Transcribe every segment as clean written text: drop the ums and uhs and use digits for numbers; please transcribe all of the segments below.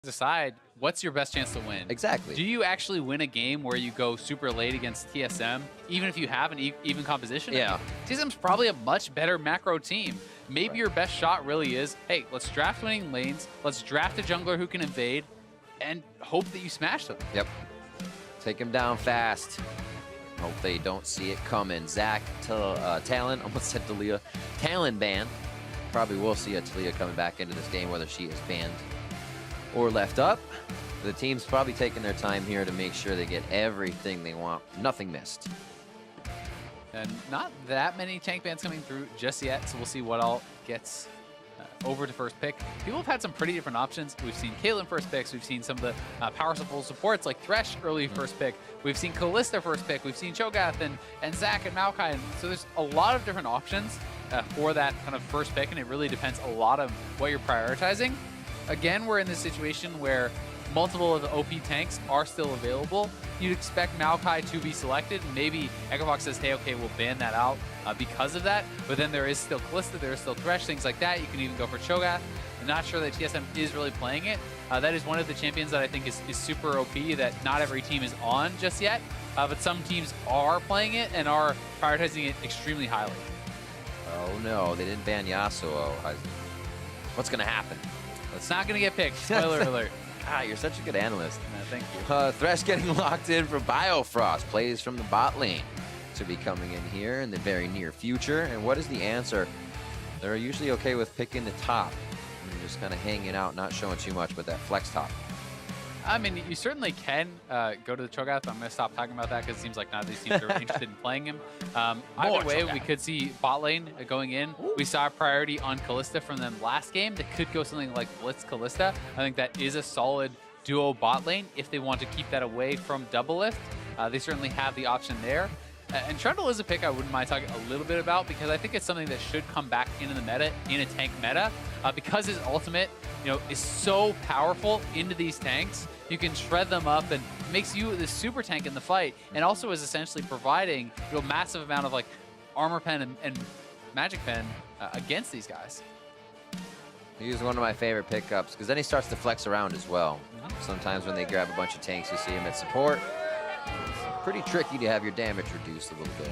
decide what's your best chance to win. Exactly. Do you actually win a game where you go super late against TSM, even if you have an even composition? Yeah. TSM's probably a much better macro team. Maybe Right. your best shot really is, hey, let's draft winning lanes, let's draft a jungler who can invade, and hope that you smash them. Yep. Take him down fast. Hope they don't see it coming. Zach, Talon, almost said Talia. Talon ban. Probably will see a Talia coming back into this game, whether she is banned or left up. The team's probably taking their time here to make sure they get everything they want. Nothing missed. And not that many tank bans coming through just yet, so we'll see what all gets over to first pick. People have had some pretty different options. We've seen Caitlyn first picks. We've seen some of the powerful supports like Thresh early first pick. We've seen Kalista first pick. We've seen Cho'Gath and Zac and Maokai. And so there's a lot of different options for that kind of first pick, and it really depends a lot on what you're prioritizing. Again, we're in this situation where multiple of the OP tanks are still available. You'd expect Maokai to be selected. Maybe FOX says, hey, okay, we'll ban that out because of that. But then there is still Kalista, there is still Thresh, things like that. You can even go for Cho'Gath. I'm not sure that TSM is really playing it. That is one of the champions that I think is super OP that not every team is on just yet. But some teams are playing it and are prioritizing it extremely highly. Oh no, they didn't ban Yasuo. What's going to happen? It's not going to get picked. Spoiler alert. Ah, you're such a good analyst. No, thank you. Thresh getting locked in for Biofrost. Plays from the bot lane to be coming in here in the very near future. And what is the answer? They're usually okay with picking the top and just kind of hanging out, not showing too much with that flex top. I mean, you certainly can go to the Cho'Gath. I'm going to stop talking about that because it seems like none of these teams are interested in playing him. Either way, we could see bot lane going in. Ooh. We saw a priority on Kalista from them last game. That could go something like Blitz Kalista. I think that is a solid duo bot lane if they want to keep that away from double lift. They certainly have the option there. And Trundle is a pick I wouldn't mind talking a little bit about because I think it's something that should come back into the meta, in a tank meta, because his ultimate, is so powerful into these tanks. You can shred them up and makes you the super tank in the fight, and also is essentially providing a massive amount of like armor pen and magic pen against these guys. He's one of my favorite pickups because then he starts to flex around as well. Sometimes when they grab a bunch of tanks, you see him at support. It's pretty tricky to have your damage reduced a little bit.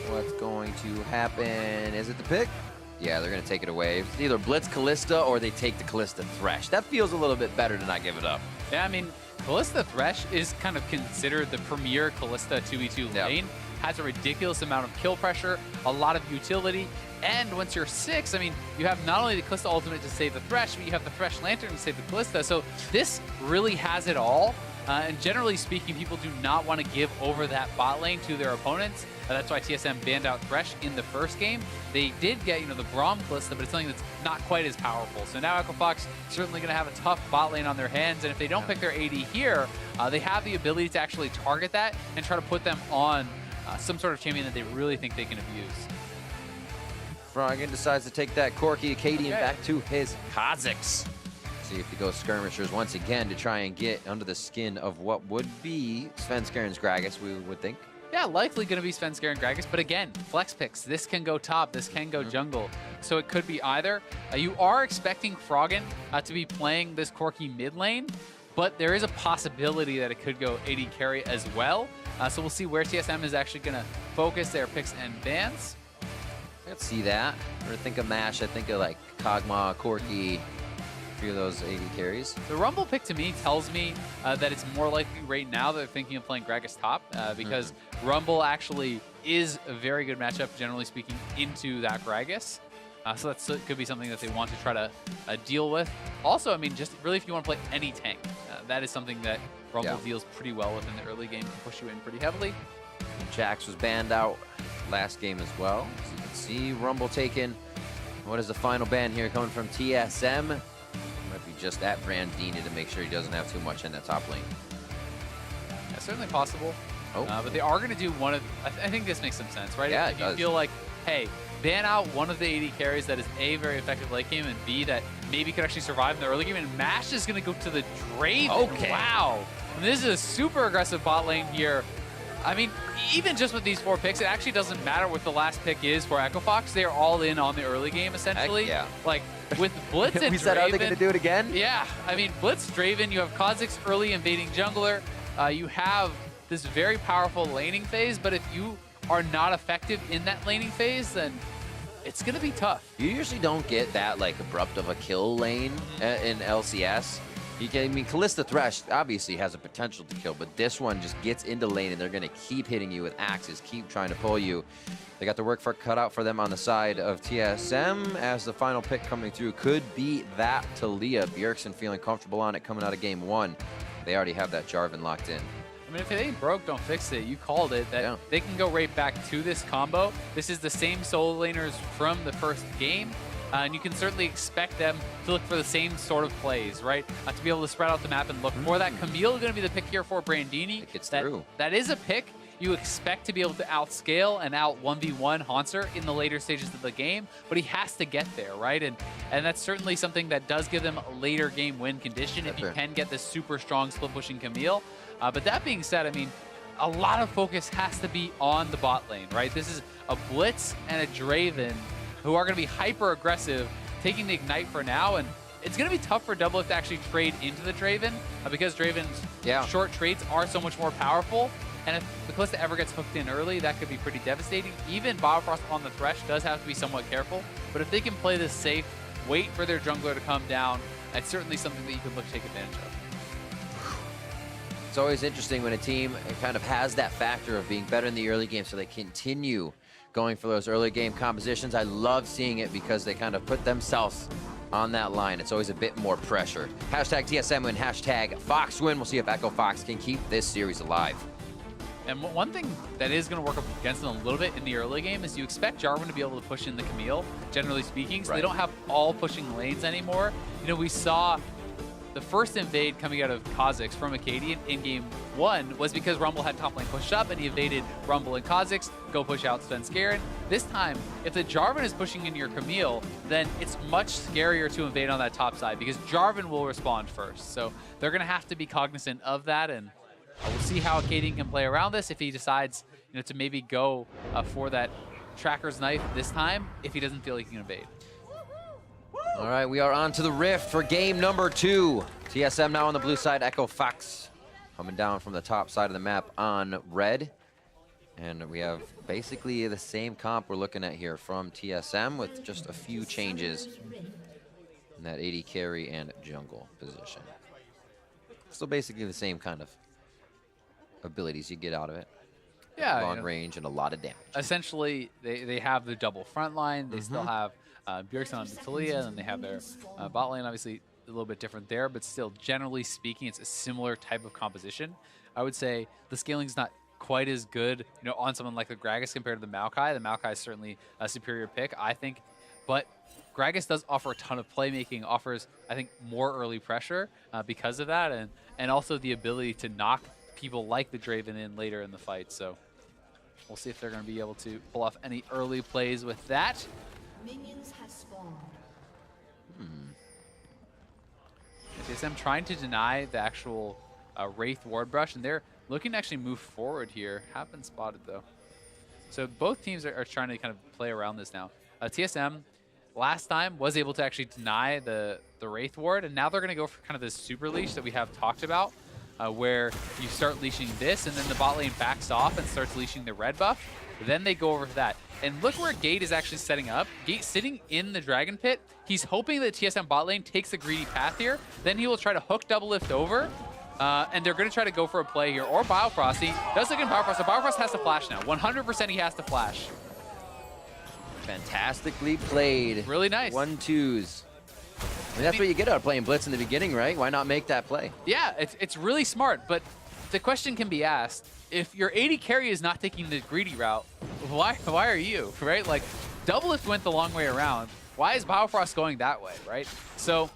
What's going to happen? Is it the pick? Yeah, they're going to take it away. It's either Blitz Kalista or they take the Kalista Thresh. That feels a little bit better to not give it up. Yeah, I mean, Kalista Thresh is kind of considered the premier Kalista 2v2 lane. Has a ridiculous amount of kill pressure, a lot of utility, and once you're 6, I mean, you have not only the Kalista ultimate to save the Thresh, but you have the Thresh Lantern to save the Kalista. So this really has it all. And generally speaking, people do not want to give over that bot lane to their opponents. That's why TSM banned out Thresh in the first game. They did get, the Braum Kalista, but it's something that's not quite as powerful. So now FOX certainly going to have a tough bot lane on their hands. And if they don't pick their AD here, they have the ability to actually target that and try to put them on some sort of champion that they really think they can abuse. Froggen decides to take that Corki Acadian back to his Kazakhs. See if he goes skirmishers once again to try and get under the skin of what would be Svenskeren Gragas, we would think. Yeah, likely going to be Svenskeren Gragas, but again, flex picks. This can go top, this can go jungle. So it could be either. You are expecting Froggen to be playing this Corki mid lane, but there is a possibility that it could go AD carry as well. So we'll see where TSM is actually going to focus their picks and bans. I can see that. Or think of MASH, I think of like Kog'Maw, Corki, a few of those AD carries. The Rumble pick to me tells me that it's more likely right now that they're thinking of playing Gragas top because Rumble actually is a very good matchup, generally speaking, into that Gragas. So that could be something that they want to try to deal with. Also, I mean, just really if you want to play any tank, that is something that Rumble deals pretty well with in the early game, can push you in pretty heavily. Jax was banned out last game as well. As you can see, Rumble taken. What is the final ban here coming from TSM? Might be just at Brandini to make sure he doesn't have too much in that top lane. Yeah, certainly possible. Oh. But they are going to do one of... I think this makes some sense, right? Yeah, if you feel like, hey, ban out one of the AD carries that is A, very effective late game, and B, that maybe could actually survive in the early game, and MASH is going to go to the Draven. Okay. Wow. And this is a super aggressive bot lane here. I mean, even just with these 4 picks, it actually doesn't matter what the last pick is for Echo Fox. They're all in on the early game, essentially. Heck yeah. Like, with Blitz and We said, Draven, are they going to do it again? Yeah. I mean, Blitz, Draven, you have Kha'Zix early invading jungler. You have this very powerful laning phase, but if you are not effective in that laning phase, then it's going to be tough. You usually don't get that, like, abrupt of a kill lane in LCS. I mean, Kalista Thresh obviously has a potential to kill, but this one just gets into lane and they're going to keep hitting you with axes, keep trying to pull you. They got the work cut out for them on the side of TSM, as the final pick coming through could be that Talia. Bjergsen feeling comfortable on it coming out of game 1. They already have that Jarvan locked in. I mean, if it ain't broke, don't fix it. You called it. That They can go right back to this combo. This is the same solo laners from the first game. And you can certainly expect them to look for the same sort of plays, right? To be able to spread out the map and look for that. Camille is going to be the pick here for Brandini. It gets through. That is a pick you expect to be able to outscale and out 1v1 Haunter in the later stages of the game, but he has to get there, right? And that's certainly something that does give them a later game win condition if you can get this super strong split pushing Camille. But that being said, I mean, a lot of focus has to be on the bot lane, right? This is a Blitz and a Draven who are going to be hyper aggressive, taking the Ignite for now, and it's going to be tough for Doublelift to actually trade into the Draven because Draven's short trades are so much more powerful. And if the Kalista ever gets hooked in early, that could be pretty devastating. Even Biofrost on the Thresh does have to be somewhat careful. But if they can play this safe, wait for their jungler to come down, that's certainly something that you can look to take advantage of. It's always interesting when a team kind of has that factor of being better in the early game, so they continue going for those early game compositions. I love seeing it because they kind of put themselves on that line. It's always a bit more pressure. Hashtag TSM win, hashtag Fox win. We'll see if Echo Fox can keep this series alive. And one thing that is going to work up against them a little bit in the early game is you expect Jarvan to be able to push in the Camille, generally speaking, so they don't have all pushing lanes anymore. You know, we saw the first invade coming out of Kha'Zix from Acadian in game 1 was because Rumble had top lane pushed up and he evaded Rumble and Kha'Zix, go push out Svenskeren. This time, if the Jarvan is pushing in your Camille, then it's much scarier to invade on that top side because Jarvan will respond first. So they're going to have to be cognizant of that, and we'll see how Acadian can play around this if he decides, you know, to maybe go for that Tracker's Knife this time if he doesn't feel he can invade. All right, we are on to the Rift for game number 2. TSM now on the blue side, Echo Fox coming down from the top side of the map on red. And we have basically the same comp we're looking at here from TSM with just a few changes in that AD carry and jungle position. Still basically the same kind of abilities you get out of it. Yeah, long range and a lot of damage. Essentially, they have the double front line. They still have Bjergsen on the Talia, and they have their bot lane, obviously a little bit different there, but still, generally speaking, it's a similar type of composition. I would say the scaling's not quite as good, you know, on someone like the Gragas compared to the Maokai. The Maokai is certainly a superior pick, I think, but Gragas does offer a ton of playmaking, offers, I think, more early pressure because of that, and also the ability to knock people like the Draven in later in the fight. So we'll see if they're going to be able to pull off any early plays with that. Minions have spawned. TSM trying to deny the actual Wraith Ward Brush, and they're looking to actually move forward here. Have been spotted, though. So both teams are trying to kind of play around this now. TSM last time was able to actually deny the Wraith Ward, and now they're going to go for kind of this super leash that we have talked about, where you start leashing this, and then the bot lane backs off and starts leashing the red buff. Then they go over for that. And look where Gate is actually setting up. Gate sitting in the Dragon Pit. He's hoping that TSM bot lane takes the greedy path here. Then he will try to hook Doublelift over. And they're going to try to go for a play here. Or Biofrost. He does look in Biofrost. So Biofrost has to flash now. 100% he has to flash. Fantastically played. Really nice. 1-2s. I mean, that's what you get out of playing Blitz in the beginning, right? Why not make that play? Yeah, it's really smart. But the question can be asked, if your AD carry is not taking the greedy route, why are you, right? Like, Doublelift went the long way around. Why is Biofrost going that way, right? So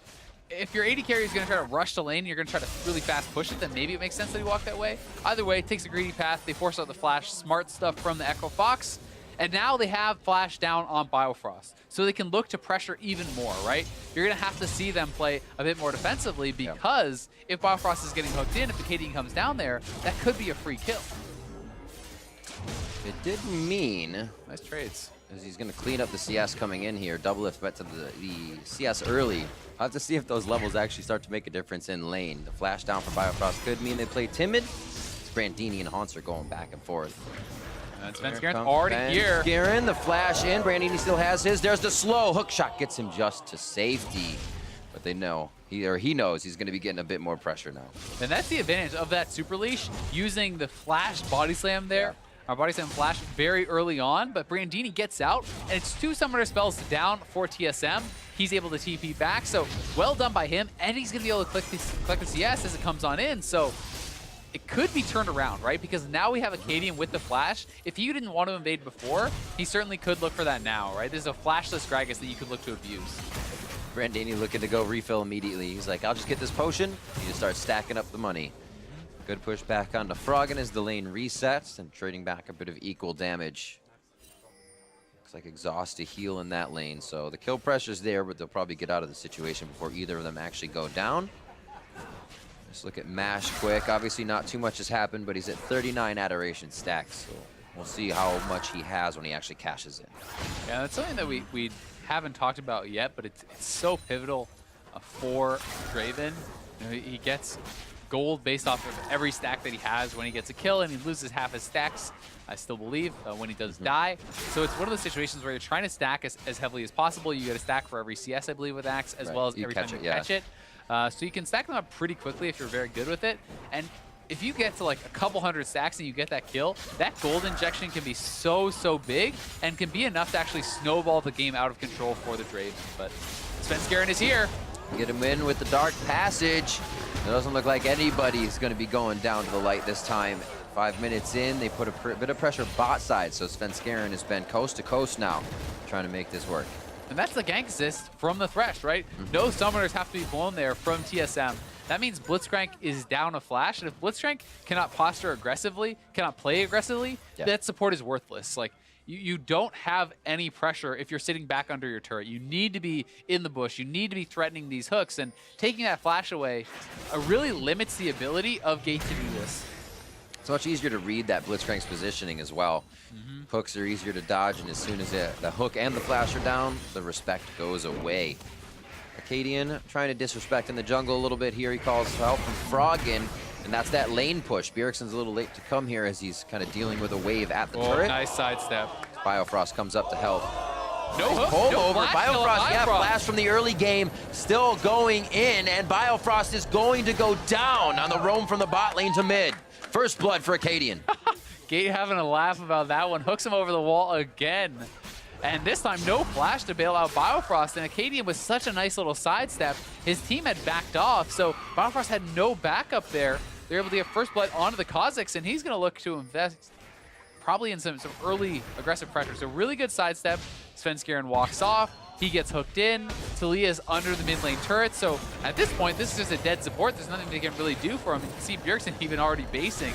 if your AD carry is going to try to rush the lane, you're going to try to really fast push it, then maybe it makes sense that he walk that way. Either way, it takes a greedy path. They force out the flash. Smart stuff from the Echo Fox. And now they have flash down on Biofrost. So they can look to pressure even more, right? You're going to have to see them play a bit more defensively because if Biofrost is getting hooked in, if the KD comes down there, that could be a free kill. It did mean Nice trades. as he's going to clean up the CS coming in here. Double lift bet to the CS early. I'll have to see if those levels actually start to make a difference in lane. The flash down for Biofrost could mean they play timid. It's Brandini and Haunts are going back and forth. And Sven Skaren's already here. Skaren, the flash in. Brandini still has his. There's the slow. Hook shot gets him just to safety. But they know, he knows he's going to be getting a bit more pressure now. And that's the advantage of that super leash, using the flash body slam there. Our body slam flash very early on, but Brandini gets out, and it's 2 summoner spells down for TSM. He's able to TP back, so well done by him, and he's going to be able to collect the CS as it comes on in, so it could be turned around, right? Because now we have Acadian with the flash. If you didn't want to invade before, he certainly could look for that now, right? There's a flashless Gragas that you could look to abuse. Brandini looking to go refill immediately. He's like, I'll just get this potion. You just start stacking up the money. Good push back onto Froggen as the lane resets and trading back a bit of equal damage. Looks like exhaust to heal in that lane, so the kill pressure's there, but they'll probably get out of the situation before either of them actually go down. Let's look at Mash quick. Obviously not too much has happened, but he's at 39 adoration stacks, so we'll see how much he has when he actually cashes in. Yeah, that's something that we haven't talked about yet, but it's so pivotal for Draven. You know, he gets gold based off of every stack that he has when he gets a kill, and he loses half his stacks, I still believe, when he does die. So it's one of those situations where you're trying to stack as heavily as possible. You get a stack for every CS, I believe, with Axe, as well as every time you catch it. So you can stack them up pretty quickly if you're very good with it. And if you get to like a couple hundred stacks and you get that kill, that gold injection can be so big and can be enough to actually snowball the game out of control for the Draven. But Sven Skaren is here. Get him in with the Dark Passage. It doesn't look like anybody's going to be going down to the light this time. 5 minutes in, they put a bit of pressure bot side, so Sven Skaren has been coast to coast now, trying to make this work. And that's the gank assist from the Thresh, right? No summoners have to be blown there from TSM. That means Blitzcrank is down a flash, and if Blitzcrank cannot posture aggressively, cannot play aggressively, that support is worthless. Like, you don't have any pressure if you're sitting back under your turret. You need to be in the bush. You need to be threatening these hooks, and taking that flash away really limits the ability of Gate to do this. It's much easier to read that Blitzcrank's positioning as well. Hooks are easier to dodge, and as soon as the hook and the flash are down, the respect goes away. Acadian trying to disrespect in the jungle a little bit here. He calls help from Froggen, and that's that lane push. Bjergsen's a little late to come here as he's kind of dealing with a wave at the turret. Nice sidestep. Biofrost comes up to help. No hook, Home no over. flash, Biofrost, flash from the early game, still going in, and Biofrost is going to go down on the roam from the bot lane to mid. First blood for Acadian. Gate having a laugh about that one. Hooks him over the wall again. And this time, no flash to bail out Biofrost. And Acadian with such a nice little sidestep, his team had backed off. So Biofrost had no backup there. They're able to get first blood onto the Kazakhs, and he's going to look to invest probably in some early aggressive pressure. So really good sidestep. Sven Skaren walks off. He gets hooked in. Talia's under the mid lane turret. So at this point, this is just a dead support. There's nothing they can really do for him. You can see Bjergsen even already basing,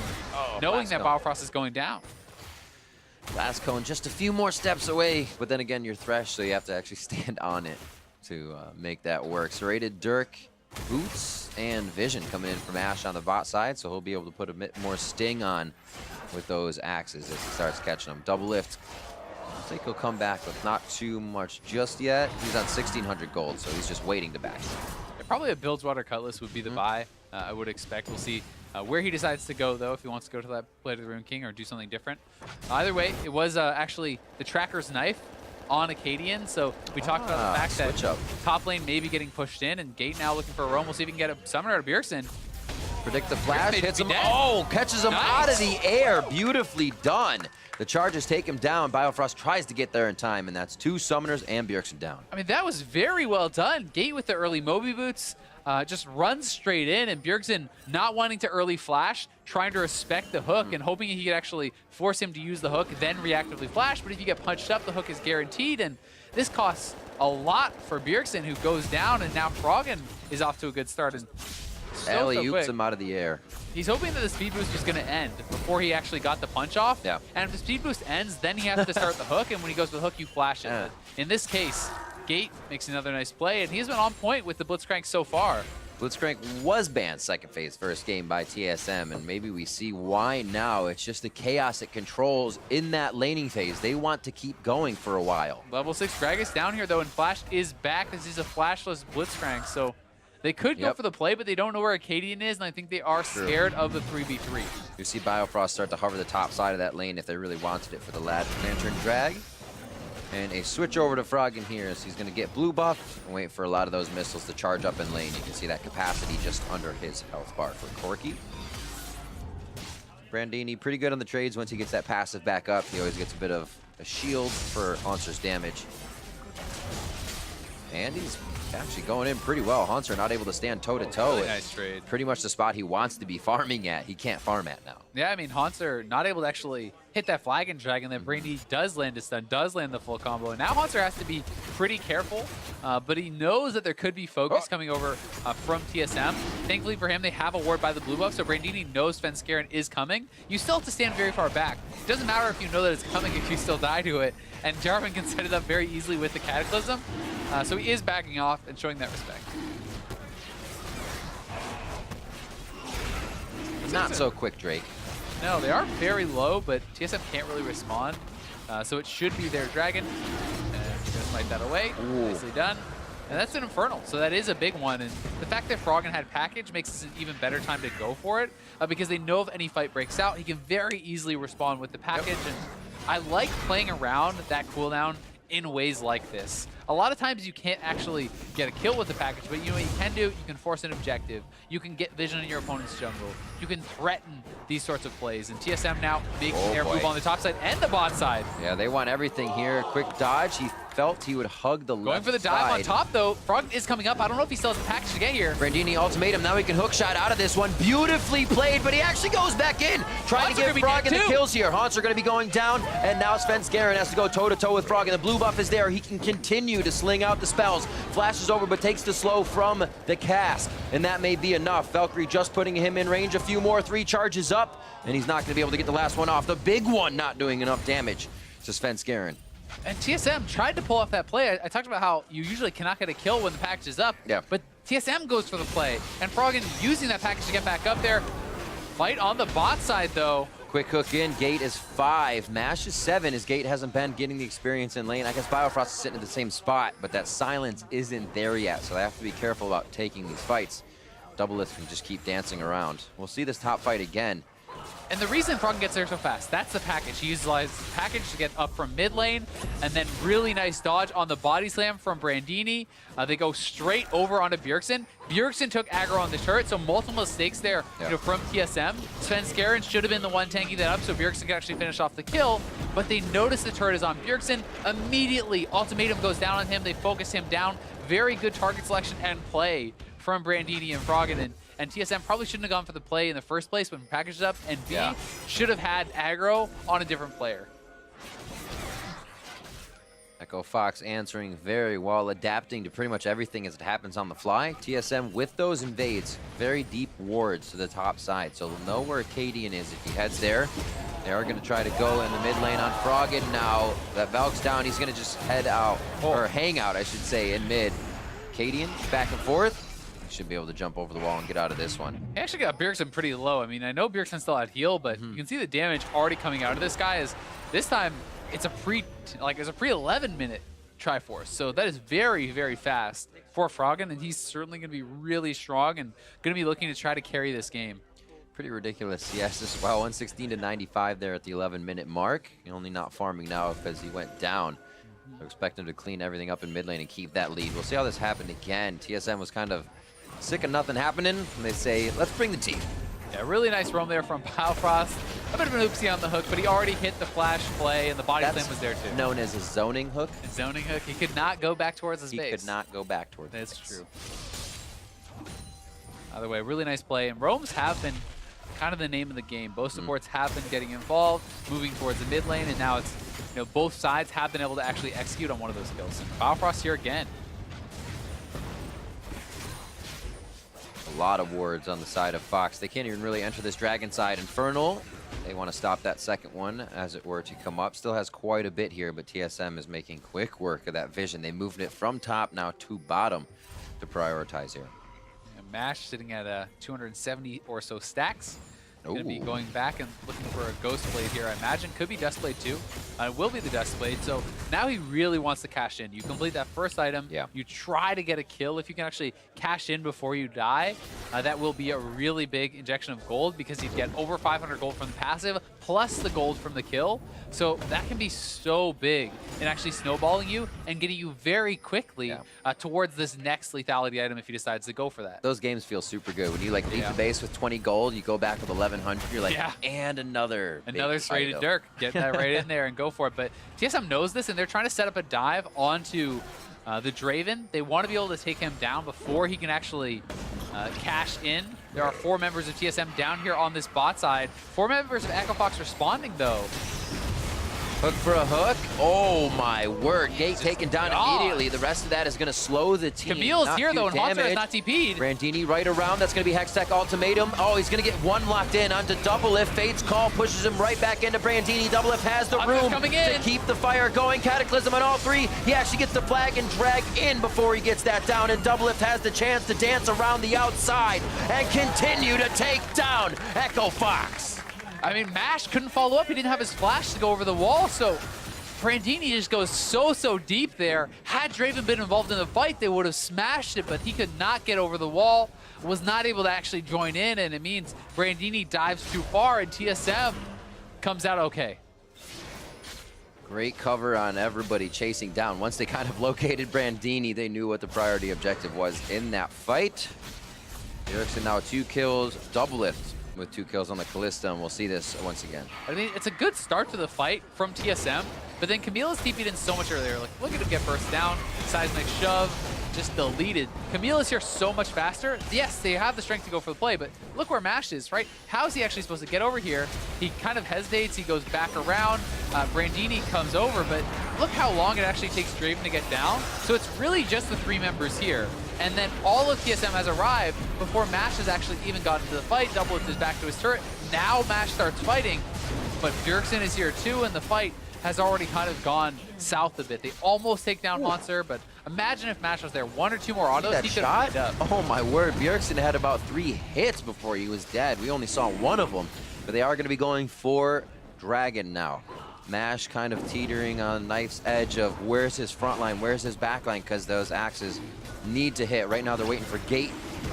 knowing that Biofrost is going down. Last cone just a few more steps away, but then again, you're Thresh, so you have to actually stand on it to make that work. Serrated, Dirk, Boots, and Vision coming in from Ash on the bot side, so he'll be able to put a bit more sting on with those axes as he starts catching them. Double lift. I think he'll come back with not too much just yet. He's on 1,600 gold, so he's just waiting to back. Yeah, probably a Bilgewater Cutlass would be the buy, I would expect. We'll see where he decides to go, though, if he wants to go to that Blade of the Rune King or do something different. Either way, it was actually the Tracker's Knife on Acadian, so we talked about the fact that top lane may be getting pushed in, and Gate now looking for a roam. We'll see if he can get a summoner out of Bjergsen. Predict the flash, hits him. Oh, catches him out of the air. Beautifully done. The charges take him down. Biofrost tries to get there in time, and that's 2 summoners and Bjergsen down. I mean, that was very well done. Gate with the early Moby boots just runs straight in, and Bjergsen not wanting to early flash, trying to respect the hook and hoping he could actually force him to use the hook, then reactively flash. But if you get punched up, the hook is guaranteed, and this costs a lot for Bjergsen, who goes down, and now Froggen is off to a good start. And Alley-oops him out of the air. He's hoping that the speed boost was going to end before he actually got the punch off. Yeah. And if the speed boost ends, then he has to start the hook, and when he goes to the hook, you flash it. In this case, Gate makes another nice play, and he's been on point with the Blitzcrank so far. Blitzcrank was banned second phase first game by TSM, and maybe we see why now. It's just the chaos it controls in that laning phase. They want to keep going for a while. Level 6 Gragas down here, though, and Flash is back. This is a flashless Blitzcrank, so they could go for the play, but they don't know where Acadian is, and I think they are scared of the 3v3. You see Biofrost start to hover the top side of that lane if they really wanted it for the Lantern Drag. And a switch over to Froggen here, so he's going to get blue buff and wait for a lot of those missiles to charge up in lane. You can see that capacity just under his health bar for Corki. Brandini pretty good on the trades once he gets that passive back up. He always gets a bit of a shield for Hauntzer's damage. And he's actually going in pretty well. Haunter not able to stand toe-to-toe. Really nice trade. Pretty much the spot he wants to be farming at. He can't farm at now. Yeah, I mean, Haunter not able to actually hit that flag and drag, and then Brandy does land his stun, does land the full combo. And now Haunter has to be pretty careful, but he knows that there could be focus coming over from TSM. Thankfully for him, they have a ward by the blue buff, so Brandini knows Svenskeren is coming. You still have to stand very far back. It doesn't matter if you know that it's coming if you still die to it, and Jarvan can set it up very easily with the Cataclysm. So he is backing off and showing that respect. Not so quick, Drake. No, they are very low, but TSM can't really respond. So it should be their Dragon. And just smite that away. Ooh. Nicely done. And that's an Infernal, so that is a big one. And the fact that Froggen had package makes this an even better time to go for it, because they know if any fight breaks out, he can very easily respond with the package. And I like playing around that cooldown in ways like this. A lot of times you can't actually get a kill with the package, but you know what you can do? You can force an objective. You can get vision in your opponent's jungle. You can threaten these sorts of plays. And TSM now big air move on the top side and the bot side. Yeah, they want everything here. Quick dodge. He felt he would hug the left Going for the dive side. on top, though. Frog is coming up. I don't know if he still has a package to get here. Brandini ultimatum. Now he can hook shot out of this one. Beautifully played, but he actually goes back in. Trying to get Froggen the kills here. Haunts are going to be going down, and now Svenskeren has to go toe-to-toe with Froggen. The blue buff is there. He can continue to sling out the spells. Flashes over, but takes the slow from the cast, and that may be enough. Valkyrie just putting him in range. A few more, 3 charges up, and he's not going to be able to get the last one off. The big one not doing enough damage to Svenskeren. And TSM tried to pull off that play. I talked about how you usually cannot get a kill when the package is up. Yeah. But TSM goes for the play. And Froggen using that package to get back up there. Fight on the bot side, though. Quick hook in. Gate is 5. Mash is 7. His Gate hasn't been getting the experience in lane. I guess Biofrost is sitting at the same spot, but that silence isn't there yet, so they have to be careful about taking these fights. Doublelift can just keep dancing around. We'll see this top fight again. And the reason Froggen gets there so fast, that's the package. He utilizes the package to get up from mid lane, and then really nice dodge on the body slam from Brandini. They go straight over onto Bjergsen. Bjergsen took aggro on the turret, so multiple mistakes there from TSM. Svenskeren should have been the one tanking that up so Bjergsen could actually finish off the kill, but they notice the turret is on Bjergsen. Immediately, ultimatum goes down on him. They focus him down. Very good target selection and play from Brandini and Froggen. And TSM probably shouldn't have gone for the play in the first place when packaged up, and B, should have had aggro on a different player. Echo Fox answering very well, adapting to pretty much everything as it happens on the fly. TSM with those invades, very deep wards to the top side, so they'll know where Acadian is if he heads there. They are going to try to go in the mid lane on Froggen now. That Valk's down, he's going to just head out, or hang out, I should say, in mid. Acadian back and forth. Should be able to jump over the wall and get out of this one. He actually got Bjergsen pretty low. I mean, I know Bjergsen still had heal, but you can see the damage already coming out of this guy. Is this time it's a pre 11-minute Triforce, so that is very, very fast for Froggen, and he's certainly going to be really strong and going to be looking to try to carry this game. Pretty ridiculous CS as well. 116 to 95 there at the 11-minute mark. Only not farming now because he went down. So expect him to clean everything up in mid lane and keep that lead. We'll see how this happened again. TSM was kind of sick of nothing happening, and they say, let's bring the team. Yeah, really nice roam there from Biofrost. A bit of an oopsie on the hook, but he already hit the flash play, and the body slam was there too. Known as a zoning hook. A zoning hook. He could not go back towards his base. He could not go back towards his base. That's true. Either way, really nice play, and roams have been kind of the name of the game. Both supports have been getting involved, moving towards the mid lane, and now it's, both sides have been able to actually execute on one of those kills. And Biofrost here again. A lot of wards on the side of Fox. They can't even really enter this dragon side. Infernal, they want to stop that second one, as it were, to come up. Still has quite a bit here, but TSM is making quick work of that vision. They moved it from top now to bottom to prioritize here. And MASH sitting at 270 or so stacks. Going to be Ooh. going back and looking for a Ghost Blade here, I imagine. Could be Dust Blade too. It will be the Dust Blade. So now he really wants to cash in. You complete that first item. Yeah. You try to get a kill. If you can actually cash in before you die, that will be a really big injection of gold because you'd get over 500 gold from the passive plus the gold from the kill. So that can be so big in actually snowballing you and getting you very quickly towards this next lethality item if he decides to go for that. Those games feel super good. When you like leave the base with 20 gold, you go back with 1100, you're like, and another serrated Dirk. Get that right in there and go for it. But TSM knows this, and they're trying to set up a dive onto the Draven. They want to be able to take him down before he can actually cash in. There are 4 members of TSM down here on this bot side. 4 members of Echo Fox responding, though. Hook for a hook. Oh my word. Gate taken down immediately. The rest of that is going to slow the team. Camille's here though, and Haunter is not TP'd. Brandini right around. That's going to be Hextech Ultimatum. Oh, he's going to get one locked in onto Doublelift. Fate's Call pushes him right back into Brandini. Doublelift has the room to keep the fire going. Cataclysm on all 3. He actually gets the flag and drag in before he gets that down, and Doublelift has the chance to dance around the outside and continue to take down Echo Fox. I mean, MASH couldn't follow up. He didn't have his flash to go over the wall, so Brandini just goes so deep there. Had Draven been involved in the fight, they would have smashed it, but he could not get over the wall, was not able to actually join in, and it means Brandini dives too far, and TSM comes out okay. Great cover on everybody chasing down. Once they kind of located Brandini, they knew what the priority objective was in that fight. Erickson now 2 kills, Doublelift with 2 kills on the Kalista, and we'll see this once again. I mean, it's a good start to the fight from TSM, but then Camille's TP'd in so much earlier. Like, look at him get burst down, seismic shove, just deleted. Camille is here so much faster. Yes, they have the strength to go for the play, but look where MASH is, right? How is he actually supposed to get over here? He kind of hesitates, he goes back around, Brandini comes over, but look how long it actually takes Draven to get down. So it's really just the 3 members here. And then all of TSM has arrived before MASH has actually even gotten to the fight. Doublelift is back to his turret. Now MASH starts fighting, but Dirksen is here too, and the fight has already kind of gone south a bit. They almost take down Monster, but imagine if MASH was there. 1 or 2 more autos, he could have up. Oh my word, Bjergsen had about 3 hits before he was dead. We only saw 1 of them, but they are going to be going for Dragon now. MASH kind of teetering on knife's edge of where's his front line, where's his back line, because those axes need to hit. Right now they're waiting for Gate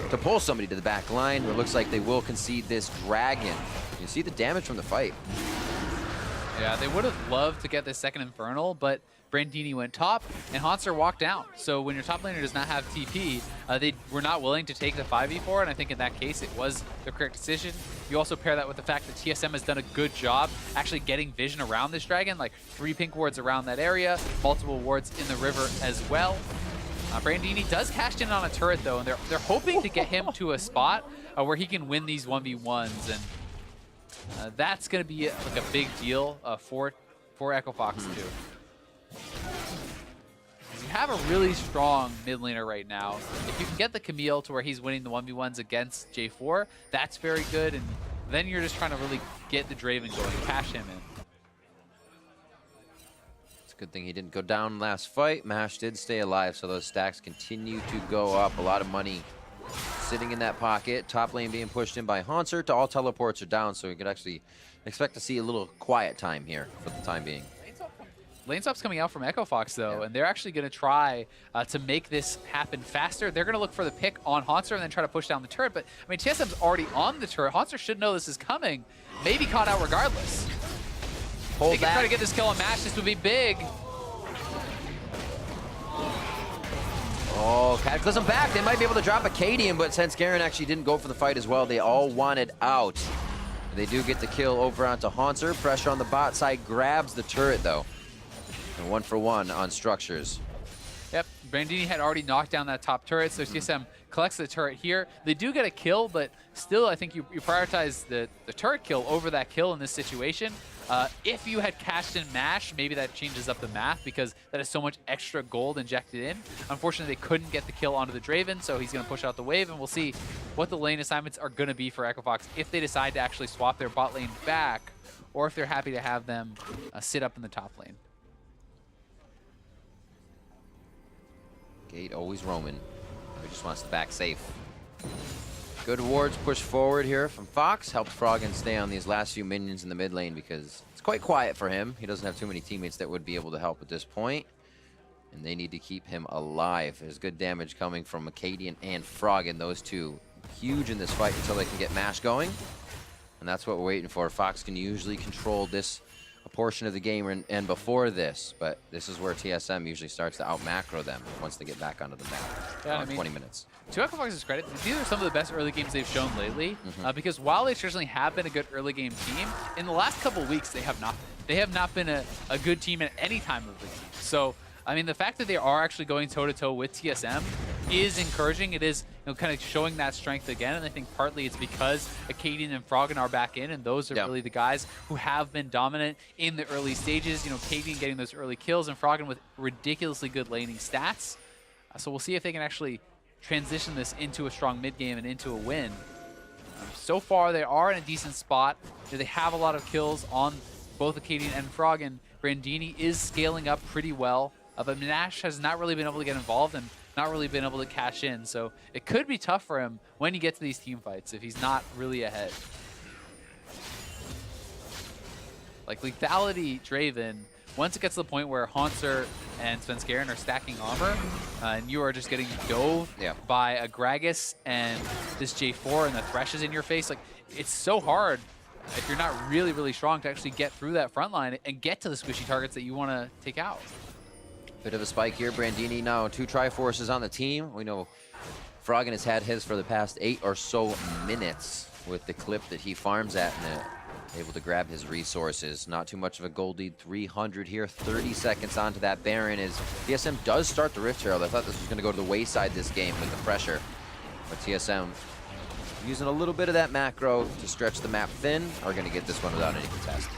to pull somebody to the back line. It looks like they will concede this Dragon. You see the damage from the fight. Yeah, they would have loved to get this second Infernal, but Brandini went top, and Haunter walked down. So when your top laner does not have TP, they were not willing to take the 5v4, and I think in that case it was the correct decision. You also pair that with the fact that TSM has done a good job actually getting vision around this Dragon, like 3 pink wards around that area, multiple wards in the river as well. Brandini does cash in on a turret though, and they're hoping to get him to a spot where he can win these 1v1s, and that's going to be like a big deal for Echo Fox too. You have a really strong mid laner right now. If you can get the Camille to where he's winning the 1v1s against J4, that's very good, and then you're just trying to really get the Draven going, cash him in. It's a good thing he didn't go down last fight. MASH did stay alive, so those stacks continue to go up. A lot of money sitting in that pocket. Top lane being pushed in by Haunter. All teleports are down, so we could actually expect to see a little quiet time here for the time being. Lane swap's coming out from Echo Fox though, and they're actually going to try to make this happen faster. They're going to look for the pick on Haunter and then try to push down the turret, but I mean, TSM's already on the turret. Haunter should know this is coming. Maybe caught out regardless. They can try to get this kill on MASH. This would be big. Oh, Cataclysm back. They might be able to drop a Cadian, but since Garen actually didn't go for the fight as well, they all wanted out. They do get the kill over onto Haunter. Pressure on the bot side grabs the turret though. And 1 for 1 on structures. Yep, Brandini had already knocked down that top turret, so TSM collects the turret here. They do get a kill, but still I think you prioritize the turret kill over that kill in this situation. If you had cashed in MASH, maybe that changes up the math because that is so much extra gold injected in. Unfortunately, they couldn't get the kill onto the Draven, so he's going to push out the wave, and we'll see what the lane assignments are going to be for Echo Fox if they decide to actually swap their bot lane back, or if they're happy to have them sit up in the top lane. Gate always roaming. He just wants the back safe. Good wards push forward here from Fox. Helped Froggen stay on these last few minions in the mid lane because it's quite quiet for him. He doesn't have too many teammates that would be able to help at this point. And they need to keep him alive. There's good damage coming from Acadian and Froggen. Those two huge in this fight until they can get Mash going. And that's what we're waiting for. Fox can usually control this a portion of the game and before this, but this is where TSM usually starts to out macro them once they get back onto the map. Yeah, 20 minutes. To Echo Fox's credit, these are some of the best early games they've shown lately, because while they traditionally have been a good early game team, in the last couple of weeks they have not. They have not been a good team at any time of the game. So, I mean, the fact that they are actually going toe-to-toe with TSM is encouraging. It is, you know, kind of showing that strength again, and I think partly it's because Acadian and Froggen are back in, and those are really the guys who have been dominant in the early stages. You know, Acadian getting those early kills, and Froggen with ridiculously good laning stats. So we'll see if they can actually transition this into a strong mid game and into a win. So far, they are in a decent spot. They have a lot of kills on both Acadian and Froggen. Brandini is scaling up pretty well. But Nash has not really been able to get involved and not really been able to cash in. So it could be tough for him when he gets to these team fights if he's not really ahead. Like Lethality Draven, once it gets to the point where Haunter and Svenskeren are stacking armor, and you are just getting dove by a Gragas and this J4 and the Thresh is in your face, like it's so hard if you're not really, really strong to actually get through that front line and get to the squishy targets that you want to take out. Bit of a spike here. Brandini now 2 Triforces on the team. We know Froggen has had his for the past 8 or so minutes with the clip that he farms at and able to grab his resources. Not too much of a gold lead. 300 here. 30 seconds onto that Baron as TSM does start the Rift Herald. I thought this was going to go to the wayside this game with the pressure. But TSM using a little bit of that macro to stretch the map thin are going to get this one without any contest.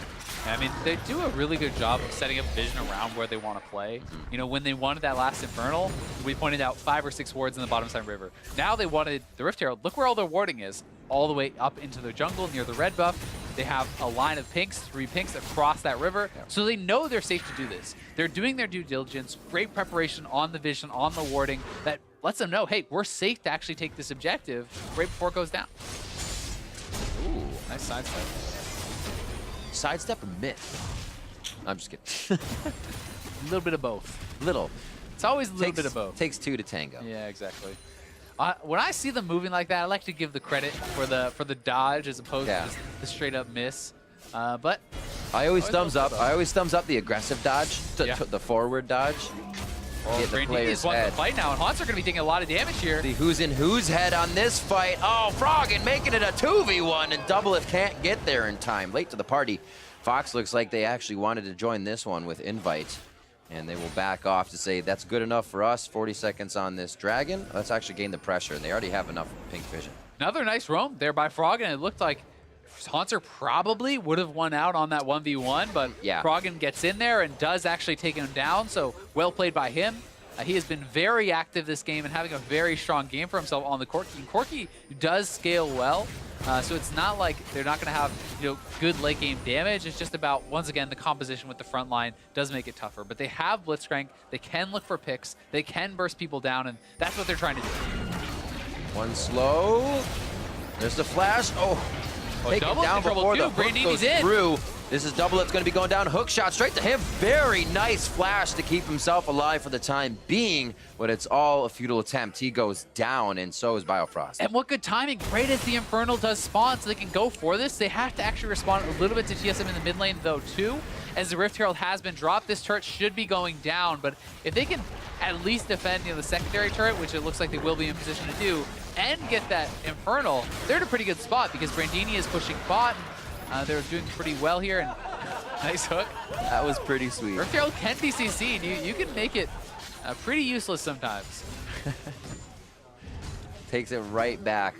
I mean, they do a really good job of setting up vision around where they want to play. You know, when they wanted that last Infernal, we pointed out 5 or 6 wards in the bottom side river. Now they wanted the Rift Herald. Look where all their warding is, all the way up into the jungle near the red buff. They have a line of pinks, 3 pinks across that river, so they know they're safe to do this. They're doing their due diligence, great preparation on the vision, on the warding, that lets them know, hey, we're safe to actually take this objective right before it goes down. Ooh, nice sidestep. Sidestep or myth? I'm just kidding. A little bit of both. Little. It's always a little bit of both. Takes 2 to tango. Yeah, exactly. When I see them moving like that, I like to give the credit for the dodge as opposed to just the straight up miss. But I always thumbs up. I always thumbs up the aggressive dodge, the forward dodge. Well, Brandini's won the fight now, and Haunts are going to be taking a lot of damage here. The who's in whose head on this fight. Oh, Froggen making it a 2v1, and Doublelift can't get there in time. Late to the party. Fox looks like they actually wanted to join this one with invite, and they will back off to say that's good enough for us. 40 seconds on this dragon. Let's actually gain the pressure, and they already have enough pink vision. Another nice roam there by Froggen. It looked like Haunter probably would have won out on that 1v1, but Froggen gets in there and does actually take him down, so well played by him. He has been very active this game and having a very strong game for himself on the Corki. And Corki does scale well, so it's not like they're not going to have good late game damage. It's just about, once again, the composition with the front line does make it tougher. But they have Blitzcrank, they can look for picks, they can burst people down, and that's what they're trying to do. One slow. There's the flash. Take it down before the hook goes through. This is Doublelift's going to be going down. Hook shot straight to him. Very nice flash to keep himself alive for the time being, but it's all a futile attempt. He goes down, and so is Biofrost. And what good timing. Right as the Infernal does spawn, so they can go for this. They have to actually respond a little bit to TSM in the mid lane, though, too. As the Rift Herald has been dropped, this turret should be going down, but if they can at least defend the secondary turret, which it looks like they will be in position to do, and get that Infernal, they're in a pretty good spot because Brandini is pushing bot. They're doing pretty well here, and nice hook. That was pretty sweet. Rift Herald can be CC'd. You can make it pretty useless sometimes. Takes it right back.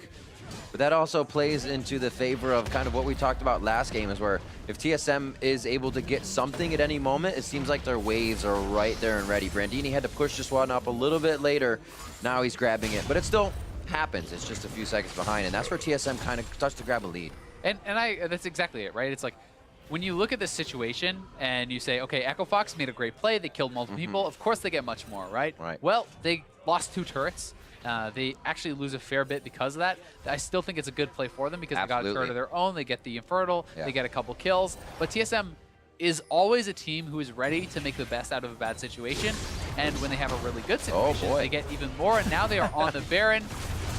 But that also plays into the favor of kind of what we talked about last game, is where if TSM is able to get something at any moment, it seems like their waves are right there and ready. Brandini had to push this one up a little bit later. Now he's grabbing it, but it still happens. It's just a few seconds behind, and that's where TSM kind of starts to grab a lead. And that's exactly it, right? It's like, when you look at this situation and you say, okay, Echo Fox made a great play, they killed multiple people, of course they get much more, right? Right. Well, they lost 2 turrets. They actually lose a fair bit because of that. I still think it's a good play for them because they got a turret of their own. They get the Infertile. Yeah. They get a couple kills. But TSM is always a team who is ready to make the best out of a bad situation. And when they have a really good situation, they get even more. And now they are on the Baron.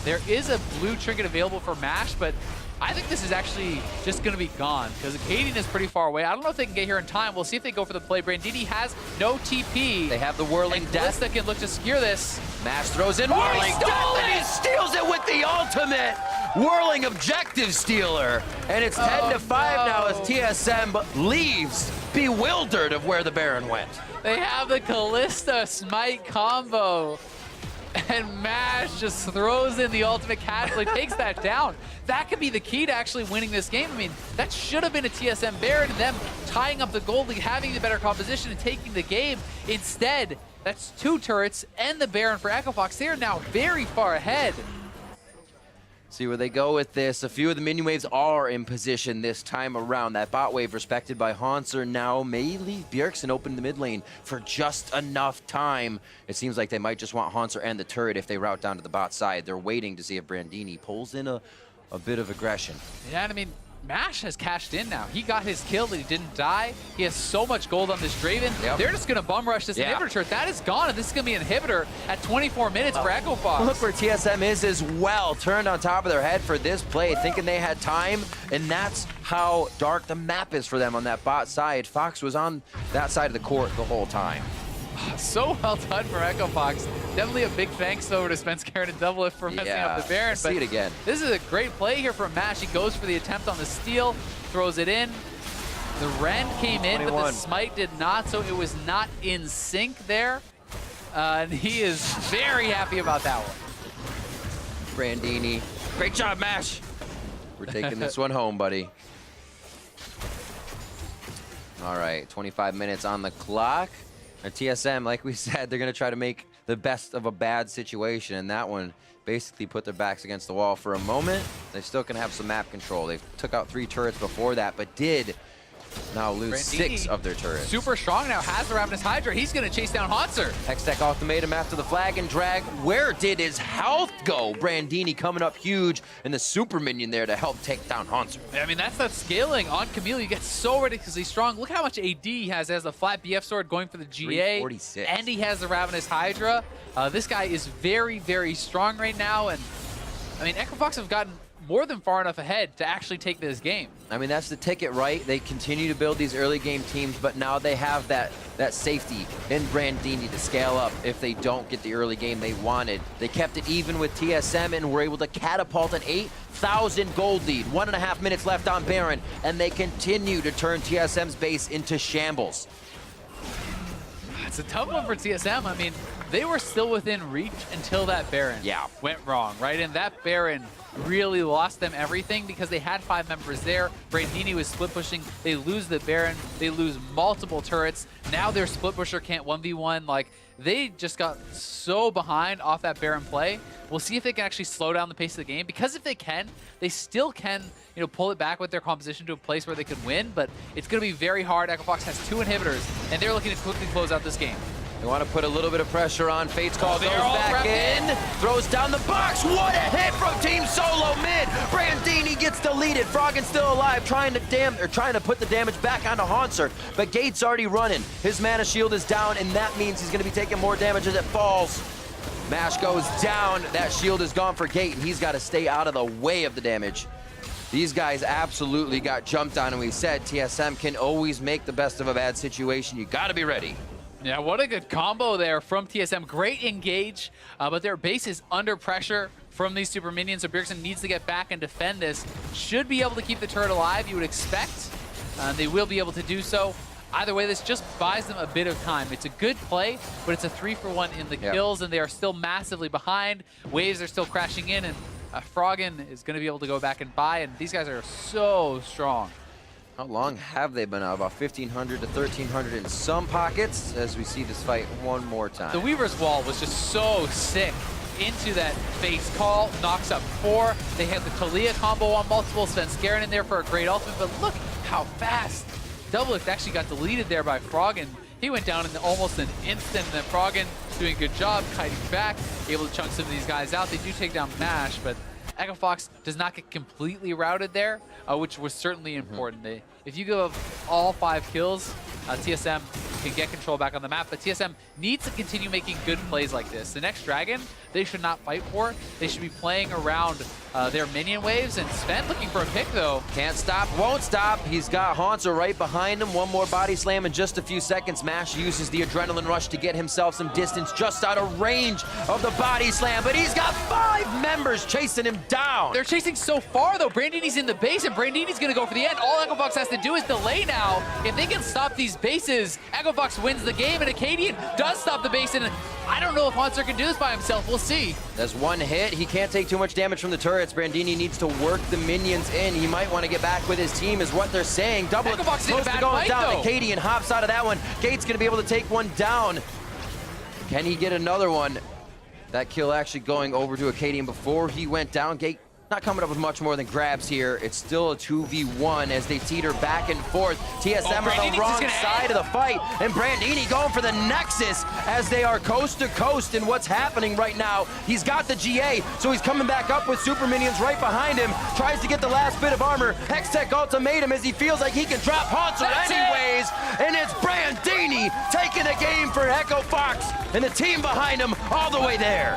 There is a blue trinket available for MASH, but I think this is actually just going to be gone because Acadian is pretty far away. I don't know if they can get here in time. We'll see if they go for the play. Brandini has no TP. They have the Whirling Death that can look to secure this. MASH throws in Whirling Death, and he steals it with the ultimate Whirling Objective Stealer. And it's 10-5 now as TSM leaves bewildered of where the Baron went. They have the Callista Smite combo. And MASH just throws in the ultimate casually, takes that down. That could be the key to actually winning this game. I mean, that should have been a TSM Baron and them tying up the gold lead, having the better composition and taking the game. Instead, that's 2 turrets and the Baron for Echo Fox. They are now very far ahead. See where they go with this. A few of the minion waves are in position this time around. That bot wave respected by Hanser now may leave Bjergsen open in the mid lane for just enough time. It seems like they might just want Hanser and the turret if they route down to the bot side. They're waiting to see if Brandini pulls in a bit of aggression. Yeah, and I mean, MASH has cashed in now. He got his kill, but he didn't die. He has so much gold on this Draven. They're just going to bum rush this inhibitor turret. That is gone, and this is going to be an inhibitor at 24 minutes for Echo Fox. Look where TSM is as well. Turned on top of their head for this play, thinking they had time, and that's how dark the map is for them on that bot side. Fox was on that side of the court the whole time. So well done for Echo Fox. Definitely a big thanks over to Spence Karen and Double Lift for messing up the Baron. See it again. This is a great play here from MASH. He goes for the attempt on the steal, throws it in. The Rend came in, but the Smite did not, so it was not in sync there. And he is very happy about that one. Brandini, great job, MASH. We're taking this one home, buddy. All right, 25 minutes on the clock. And TSM, like we said, they're going to try to make the best of a bad situation. And that one basically put their backs against the wall for a moment. They still can have some map control. They took out 3 turrets before that, but did now lose Brandini, 6 of their turrets. Super strong now, has the Ravenous Hydra. He's going to chase down Hanser. Hextech ultimatum after the flag and drag. Where did his health go? Brandini coming up huge, and the super minion there to help take down Hanser. I mean, that's that scaling on Camille. You get so ridiculously strong. Look how much AD he has. He has the flat BF sword going for the GA. 346. And he has the Ravenous Hydra. This guy is very, very strong right now. And I mean, Echo Fox have gotten more than far enough ahead to actually take this game. I mean, that's the ticket, right? They continue to build these early game teams, but now they have that safety in Brandini to scale up if they don't get the early game they wanted. They kept it even with TSM and were able to catapult an 8,000 gold lead. 1.5 minutes left on Baron, and they continue to turn TSM's base into shambles. It's a tough one for TSM. I mean, they were still within reach until that Baron went wrong, right? And that Baron really lost them everything because they had 5 members there. Brandini was split pushing. They lose the Baron. They lose multiple turrets. Now their split pusher can't 1v1. Like, they just got so behind off that Baron play. We'll see if they can actually slow down the pace of the game, because if they can, they still can, you know, pull it back with their composition to a place where they can win, but it's going to be very hard. Echo Fox has 2 inhibitors, and they're looking to quickly close out this game. They want to put a little bit of pressure on. Fate's Call goes back in, throws down the box. What a hit from Team Solo mid. Brandini gets deleted. Froggen's still alive, trying to put the damage back onto Hanser, but Gate's already running. His mana shield is down, and that means he's going to be taking more damage as it falls. MASH goes down. That shield is gone for Gate, and he's got to stay out of the way of the damage. These guys absolutely got jumped on, and we said TSM can always make the best of a bad situation. You got to be ready. Yeah, what a good combo there from TSM. Great engage, but their base is under pressure from these super minions, so Bjergsen needs to get back and defend this. Should be able to keep the turret alive, you would expect. They will be able to do so. Either way, this just buys them a bit of time. It's a good play, but it's a 3-for-1 in the kills, and they are still massively behind. Waves are still crashing in, and Froggen is going to be able to go back and buy, and these guys are so strong. How long have they been out? About 1,500 to 1,300 in some pockets, as we see this fight one more time. The Weaver's Wall was just so sick. Into that face call, knocks up 4. They had the Talia combo on multiple. Svenskeren in there for a great ultimate, but look how fast. Doublelift actually got deleted there by Froggen. He went down in almost an instant, and then Froggen doing a good job kiting back, able to chunk some of these guys out. They do take down MASH, but Echo Fox does not get completely routed there, which was certainly important. If you go all 5 kills, TSM can get control back on the map, but TSM needs to continue making good plays like this. The next Dragon, they should not fight for. They should be playing around their minion waves, and Sven looking for a pick, though. Can't stop, won't stop. He's got Hansa right behind him. One more body slam in just a few seconds. MASH uses the adrenaline rush to get himself some distance just out of range of the body slam, but he's got 5 members chasing him down. They're chasing so far, though. Brandini's in the base, and Brandini's going to go for the end. All Echo Fox has to do is delay now. If they can stop these bases, Echo Fox wins the game, and Acadian does stop the base, and I don't know if Hanser can do this by himself. We'll see. There's one hit. He can't take too much damage from the turrets. Brandini needs to work the minions in. He might want to get back with his team is what they're saying. Double Echo Fox close did a to bad going fight, down. though. Acadian hops out of that one. Gate's going to be able to take one down. Can he get another one? That kill actually going over to Acadian before he went down. Gate not coming up with much more than grabs here. It's still a 2v1 as they teeter back and forth. TSM on the wrong side of the fight, and Brandini going for the Nexus as they are coast to coast in what's happening right now. He's got the GA, so he's coming back up with super minions right behind him. Tries to get the last bit of armor. Hextech ultimatum as he feels like he can drop Hanser anyways, and it's Brandini taking the game for Echo Fox, and the team behind him all the way there.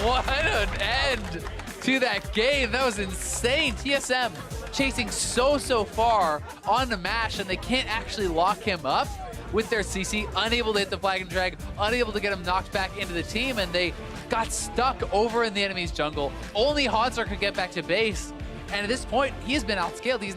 What an end to that game. That was insane. TSM chasing so far on the MASH, and they can't actually lock him up with their CC, unable to hit the flag and drag, unable to get him knocked back into the team, and they got stuck over in the enemy's jungle. Only Hanser could get back to base, and at this point, he has been outscaled. He's not